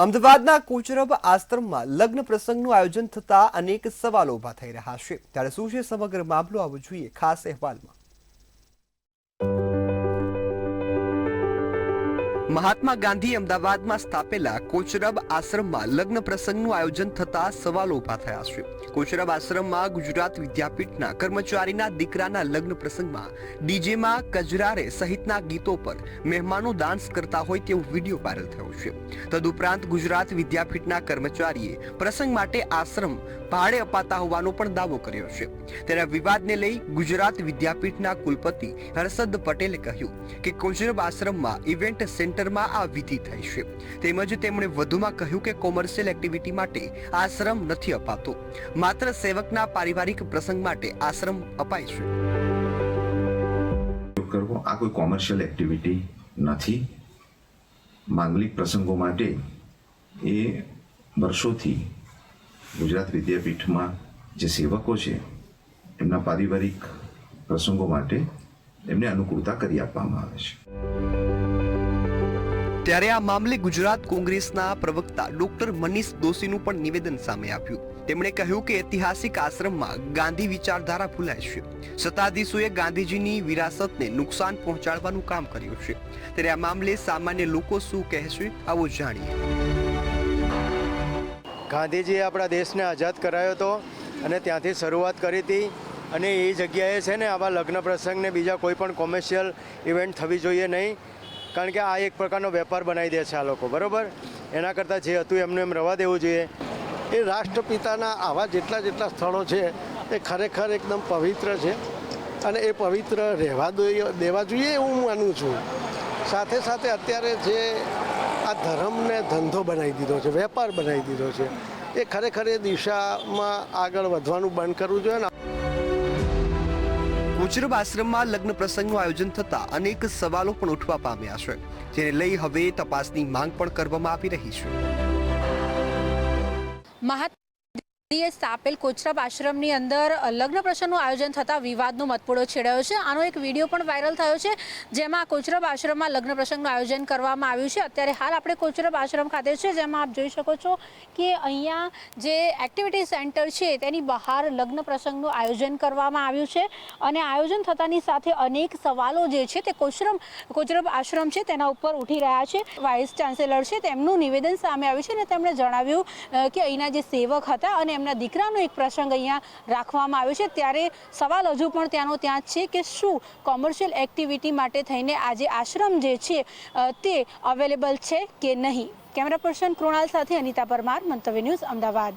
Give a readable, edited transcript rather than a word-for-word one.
અમદાવાદના કોચરબ આશ્રમમાં લગ્ન પ્રસંગનું આયોજન થતા અનેક સવાલો ઊભા થઈ રહ્યા છે। ત્યારે શું છે સમગ્ર મામલો, આવો જોઈએ ખાસ અહેવાલમાં। મહાત્મા ગાંધી અમદાવાદમાં સ્થાપેલા કોચરબ આશ્રમમાં લગ્ન પ્રસંગનું આયોજન થતા સવાલો ઊભા થયા છે। કોચરબ આશ્રમમાં ગુજરાત વિદ્યાપીઠના કર્મચારીના દીકરાના લગ્ન પ્રસંગમાં ડીજેમાં કજરારે સહિતના ગીતો પર મહેમાનો ડાન્સ કરતા હોય તેવો વિડીયો વાયરલ થયો છે। તદુપરાંત ગુજરાત વિદ્યાપીઠના કર્મચારીએ પ્રસંગ માટે આશ્રમ ભાડે અપાતા હોવાનો પણ દાવો કર્યો છે। ત્યારે વિવાદને લઈ ગુજરાત વિદ્યાપીઠના કુલપતિ હર્ષદ પટેલે કહ્યું કે કોચરબ આશ્રમમાં ઇવેન્ટ સેન્ટરમાં આ વિધિ થઈ છે। તેમજ તેમણે વધુમાં કહ્યું કે કોમર્શિયલ એક્ટિવિટી માટે આશ્રમ નથી અપાતો, માત્ર સેવકના પારિવારિક પ્રસંગ માટે આશ્રમ અપાય છે। આ કોઈ કોમર્શિયલ એક્ટિવિટી નથી। માંગલિક પ્રસંગો માટે એ વર્ષોથી ગુજરાત વિદ્યાપીઠમાં જે સેવકો છે એમના પારિવારિક પ્રસંગો માટે એમને અનુકૂળતા કરી આપવામાં આવે છે। ત્યારે આ મામલે ગુજરાત કોંગ્રેસના પ્રવક્તા ડોક્ટર મનીષ દોશીનું પણ નિવેદન સામે આવ્યું। તેમણે કહ્યું કે ઐતિહાસિક આશ્રમમાં ગાંધી વિચારધારા ભૂલાય છે। સત્તાધીશોએ ગાંધીજીની વિરાસતને નુકસાન પહોંચાડવાનું કામ કર્યું છે। ત્યારે આ મામલે સામાન્ય લોકો શું કહેશે, આવો જાણીએ। ગાંધીજીએ આપણા દેશને આઝાદ કરાયો હતો અને ત્યાંથી શરૂઆત કરી હતી અને એ જગ્યાએ છે ને આવા લગ્ન પ્રસંગને બીજા કોઈ પણ કોમર્શિયલ ઇવેન્ટ થવી જોઈએ નહીં, કારણ કે આ એક પ્રકારનો વેપાર બનાવી દે છે આ લોકો, બરાબર। એના કરતાં જે હતું એમનું એમ રહેવા દેવું જોઈએ। એ રાષ્ટ્રપિતાના આવા જેટલા સ્થળો છે એ ખરેખર એકદમ પવિત્ર છે અને એ પવિત્ર રહેવા દેવા જોઈએ એવું હું માનું છું। સાથે સાથે અત્યારે જે આ ધર્મને ધંધો બનાવી દીધો છે, વેપાર બનાવી દીધો છે, એ ખરેખર એ દિશામાં આગળ વધવાનું બંધ કરવું જોઈએ ને। કોચરબ આશ્રમમાં લગ્ન પ્રસંગનું આયોજન થતા અનેક સવાલો પણ ઉઠવા પામ્યા છે, જેને લઈ હવે તપાસની માંગ પણ કરવામાં આવી રહી છે। સ્થાપેલ કોચરબ આશ્રમની અંદર લગ્ન પ્રસંગનું આયોજન થતાં વિવાદનો મતપોડો છેડાયો છે। આનો એક વિડીયો પણ વાયરલ થયો છે, જેમાં કોચરબ આશ્રમમાં લગ્ન પ્રસંગનું આયોજન કરવામાં આવ્યું છે। અત્યારે હાલ આપણે કોચરબ આશ્રમ ખાતે છે, જેમાં આપ જોઈ શકો છો કે અહીંયા જે એક્ટિવિટી સેન્ટર છે તેની બહાર લગ્ન પ્રસંગનું આયોજન કરવામાં આવ્યું છે અને આયોજન થતાની સાથે અનેક સવાલો જે છે તે કોચરબ આશ્રમ છે તેના ઉપર ઉઠી રહ્યા છે। વાઇસ ચાન્સેલર છે તેમનું નિવેદન સામે આવ્યું છે અને તેમણે જણાવ્યું કે અહીંના જે સેવક હતા અને એમના દીકરાનો એક પ્રસંગ અહીંયા રાખવામાં આવ્યો છે। ત્યારે સવાલ હજુ પણ ત્યાંનો ત્યાં જ છે કે શું કોમર્શિયલ એક્ટિવિટી માટે થઈને આજે આશ્રમ જે છે તે અવેલેબલ છે કે નહીં। કેમેરા પર્સન કૃણાલ સાથે અનિતા પરમાર, મંતવ્ય ન્યૂઝ, અમદાવાદ।